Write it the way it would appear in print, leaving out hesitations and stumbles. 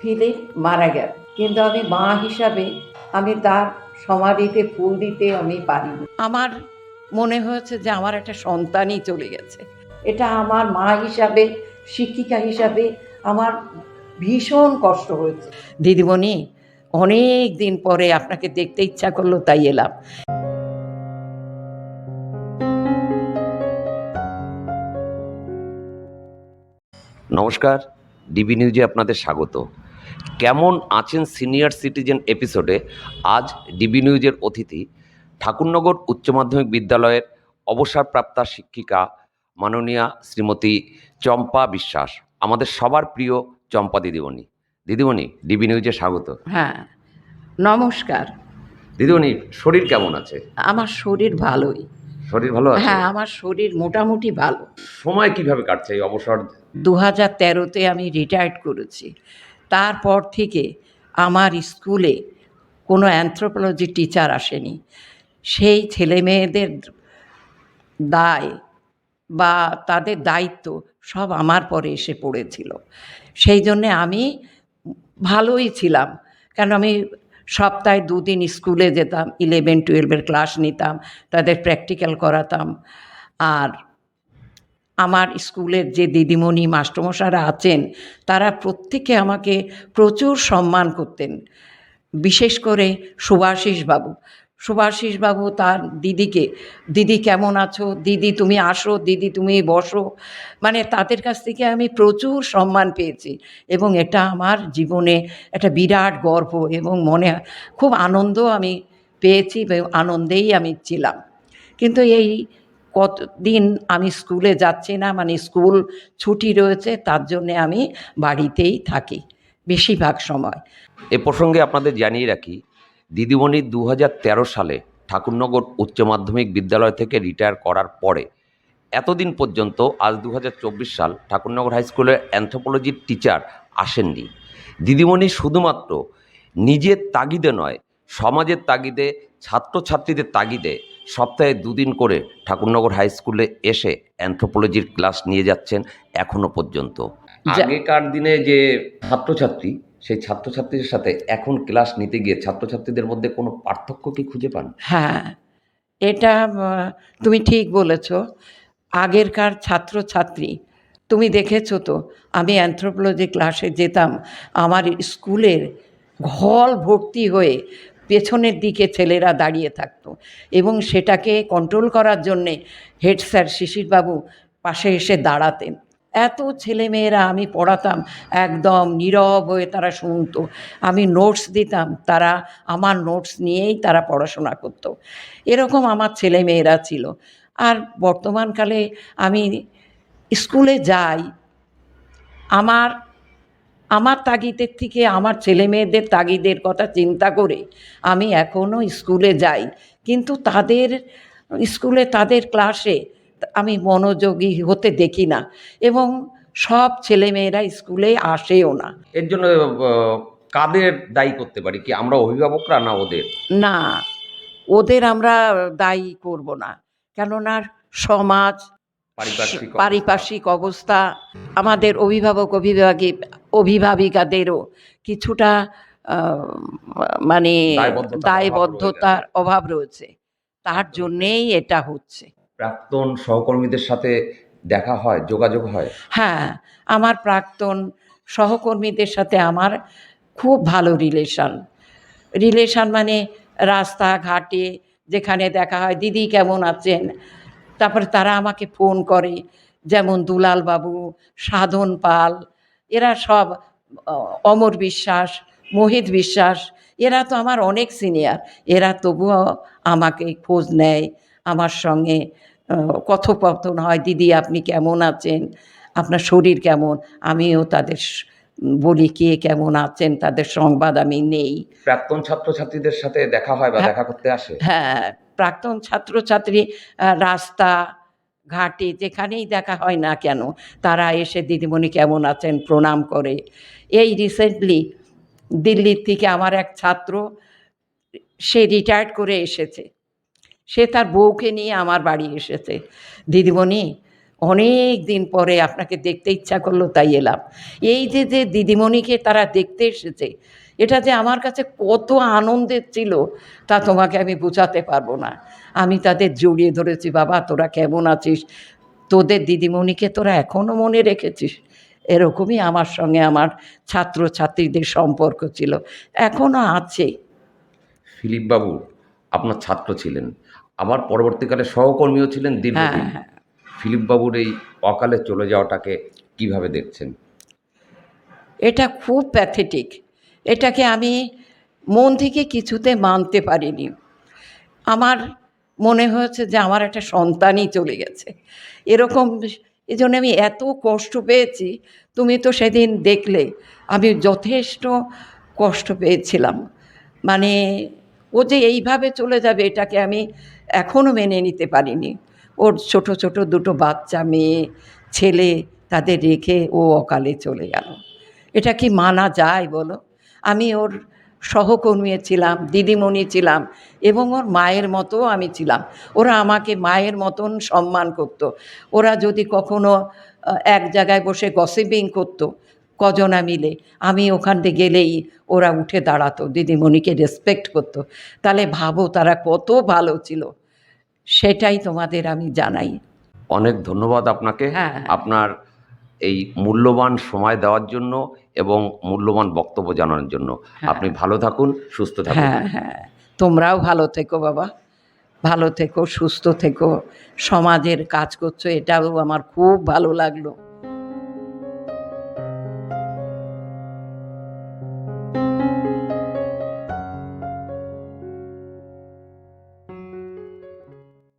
Philip মারা গেল, কিন্তু আমি মা হিসাবে আমি তার সমাধিতে ফুল দিতে আমি পারিনি। আমার মনে হয়েছে যে আমার একটা সন্তানই চলে গেছে। এটা আমার মা হিসাবে, শিক্ষিকা হিসাবে আমার ভীষণ কষ্ট হয়েছে। দিদিমণি, অনেক দিন পরে আপনাকে দেখতে ইচ্ছা করলো, তাই এলাম। নমস্কার, ডিবি নিউজে আপনাদের স্বাগত। কেমন আছেন সিনিয়র সিটিজেন এপিসোডে আজ ডিবি নিউজের অতিথি ঠাকুরনগর উচ্চ মাধ্যমিক বিদ্যালয়ের অবসরপ্রাপ্তা শিক্ষিকা মাননীয়া শ্রীমতী চম্পা বিশ্বাস, আমাদের সবার প্রিয় চম্পা দিদিমণি। দিদিমণি, ডিবি নিউজে স্বাগত। হ্যাঁ, নমস্কার। দিদিমণি, শরীর কেমন আছে? আমার শরীর ভালোই। শরীর ভালো আছে? হ্যাঁ, আমার শরীর মোটামুটি ভালো। সময় কিভাবে কাটছে এই অবসর? 2013-তে আমি রিটায়ার্ড করেছি। তারপর থেকে আমার স্কুলে কোনো অ্যানথ্রোপোলজি টিচার আসেনি। সেই ছেলেমেয়েদের দায় বা তাদের দায়িত্ব সব আমার পরে এসে পড়েছিল। সেই জন্যে আমি ভালোই ছিলাম, কারণ আমি সপ্তাহে 2 দিন স্কুলে যেতাম, 11-12 ক্লাস নিতাম, তাদের প্র্যাকটিক্যাল করাতাম। আর আমার স্কুলের যে দিদিমণি মাস্টারমশাইরা আছেন, তারা প্রত্যেকে আমাকে প্রচুর সম্মান করতেন। বিশেষ করে সুভাষিসবাবু তার দিদিকে, দিদি কেমন আছো, দিদি তুমি আসো, দিদি তুমি বসো, মানে তাদের কাছ থেকে আমি প্রচুর সম্মান পেয়েছি এবং এটা আমার জীবনে একটা বিরাট গর্ব এবং মনে খুব আনন্দ আমি পেয়েছি এবং আনন্দেই আমি ছিলাম। কিন্তু এই কতদিন আমি স্কুলে যাচ্ছি না, মানে স্কুল ছুটি রয়েছে, তার জন্যে আমি বাড়িতেই থাকি বেশিরভাগ সময়। এ প্রসঙ্গে আপনাদের জানিয়ে রাখি, দিদিমণি 2013 সালে ঠাকুরনগর উচ্চ মাধ্যমিক বিদ্যালয় থেকে রিটায়ার করার পরে এতদিন পর্যন্ত আজ 2024 সাল ঠাকুরনগর হাই স্কুলের অ্যানথ্রোপোলজির টিচার আসেননি। দিদিমণি শুধুমাত্র নিজের তাগিদে নয়, সমাজের তাগিদে, ছাত্রছাত্রীদের তাগিদে সপ্তাহে 2 দিন করে ঠাকুরনগর হাই স্কুলে এসে অ্যানথ্রোপোলজির ক্লাস নিয়ে যাচ্ছেন এখনো পর্যন্ত। আগেকার দিনে যে ছাত্রছাত্রী, সেই ছাত্রছাত্রীদের সাথে এখন ক্লাস নিতে গিয়ে ছাত্রছাত্রীদের মধ্যে কোনো পার্থক্য কি খুঁজে পান? হ্যাঁ, এটা তুমি ঠিক বলেছ। আগেরকার ছাত্রছাত্রী, তুমি দেখেছো তো, আমি অ্যানথ্রোপোলজি ক্লাসে যেতাম, আমার স্কুলের হল ভর্তি হয়ে পেছনের দিকে ছেলেরা দাঁড়িয়ে থাকতো এবং সেটাকে কন্ট্রোল করার জন্যে হেড স্যার শিশিরবাবু পাশে এসে দাঁড়াতেন। এত ছেলেমেয়েরা আমি পড়াতাম, একদম নীরব হয়ে তারা শুনতো। আমি নোটস দিতাম, তারা আমার নোটস নিয়েই তারা পড়াশোনা করতো। এরকম আমার ছেলেমেয়েরা ছিল। আর বর্তমানকালে আমি স্কুলে যাই, আমার আমার তাগিদের থেকে আমার ছেলেমেয়েদের তাগিদের কথা চিন্তা করে আমি এখনও স্কুলে যাই, কিন্তু তাদের স্কুলে তাদের ক্লাসে আমি মনোযোগী হতে দেখি না এবং সব ছেলেমেয়েরা স্কুলে আসেও না। এর জন্য কাদের দায়ী করতে পারি? কি আমরা অভিভাবকরা, না ওদের? না, ওদের আমরা দায়ী করব না, কেননা সমাজ, পারিপার্শ্বিক অবস্থা, আমাদের অভিভাবিকাদেরও কিছুটা মানে দায়বদ্ধতার অভাব রয়েছে, তার জন্যেই এটা হচ্ছে। প্রাক্তন সহকর্মীদের সাথে দেখা হয়, যোগাযোগ হয়? হ্যাঁ, আমার প্রাক্তন সহকর্মীদের সাথে আমার খুব ভালো রিলেশান মানে রাস্তাঘাটে যেখানে দেখা হয়, দিদি কেমন আছেন, তারপরে তারা আমাকে ফোন করে, যেমন দুলালবাবু, সাধন পাল, এরা সব, অমর বিশ্বাস, মোহিত বিশ্বাস, এরা তো আমার অনেক সিনিয়র, এরা তবুও আমাকে খোঁজ নেয়, আমার সঙ্গে কথোপকথন হয়, দিদি আপনি কেমন আছেন, আপনার শরীর কেমন, আমিও তাদের বলি কে কেমন আছেন, তাদের সংবাদ আমি নেই। প্রাক্তন ছাত্রছাত্রীদের সাথে দেখা হয় বা দেখা করতে আসে? হ্যাঁ, প্রাক্তন ছাত্রছাত্রী রাস্তা ঘাটে যেখানেই দেখা হয় না কেন, তারা এসে দিদিমণি কেমন আছেন প্রণাম করে। এই রিসেন্টলি দিল্লির থেকে আমার এক ছাত্র, সে রিটায়ার্ড করে এসেছে, সে তার বউকে নিয়ে আমার বাড়ি এসেছে। দিদিমণি, অনেক দিন পরে আপনাকে দেখতে ইচ্ছা করলো তাই এলাম। এই যে যে দিদিমণিকে তারা দেখতে এসেছে, এটা যে আমার কাছে কত আনন্দের ছিল তা তোমাকে আমি বোঝাতে পারবো না। আমি তাদের জড়িয়ে ধরেছি, বাবা তোরা কেমন আছিস, তোদের দিদিমণিকে তোরা এখনও মনে রেখেছিস। এরকমই আমার সঙ্গে আমার ছাত্রছাত্রীদের সম্পর্ক ছিল, এখনও আছে। ফিলিপ বাবু আপনার ছাত্র ছিলেন, আবার পরবর্তীকালে সহকর্মীও ছিলেন হ্যাঁ, দীর্ঘদিন। হ্যাঁ। ফিলিপ বাবুর এই অকালে চলে যাওয়াটাকে কিভাবে দেখছেন? এটা খুব প্যাথেটিক। এটাকে আমি মন থেকে কিছুতে মানতে পারিনি। আমার মনে হয়েছে যে আমার একটা সন্তানই চলে গেছে। এরকম এজন্য আমি এত কষ্ট পেয়েছি, তুমি তো সেদিন দেখলে। আমি যথেষ্ট কষ্ট পেয়েছিলাম। মানে ও যে এইভাবে চলে যাবে এটাকে আমি এখনও মেনে নিতে পারিনি। ওর ছোট, ছোট দুটো বাচ্চা মেয়ে, ছেলে, তাদের রেখে ও অকালে চলে গেল। এটা কি মানা যায় বলো? আমি ওর সহকর্মী ছিলাম, দিদিমণি ছিলাম এবং ওর মায়ের মতোও আমি ছিলাম। ওরা আমাকে মায়ের মতন সম্মান করত। ওরা যদি কখনো এক জায়গায় বসে গসিপিং করত কজনা মিলে, আমি ওখান থেকে গেলেই ওরা উঠে দাঁড়াতো, দিদিমণিকে রেসপেক্ট করত। তাহলে ভাবো তারা কত ভালো ছিল, সেটাই তোমাদের আমি জানাই। অনেক ধন্যবাদ আপনাকে, হ্যাঁ, আপনার এই মূল্যবান সময় দেওয়ার জন্য এবং মূল্যবান বক্তব্য জানানোর জন্য। হ্যাঁ, আপনি ভালো থাকুন, সুস্থ থাকুন। হ্যাঁ, হ্যাঁ। তোমরাও ভালো থেকো বাবা, ভালো থেকো, সুস্থ থেকো, সমাজের কাজ করছো, এটাও আমার খুব ভালো লাগলো।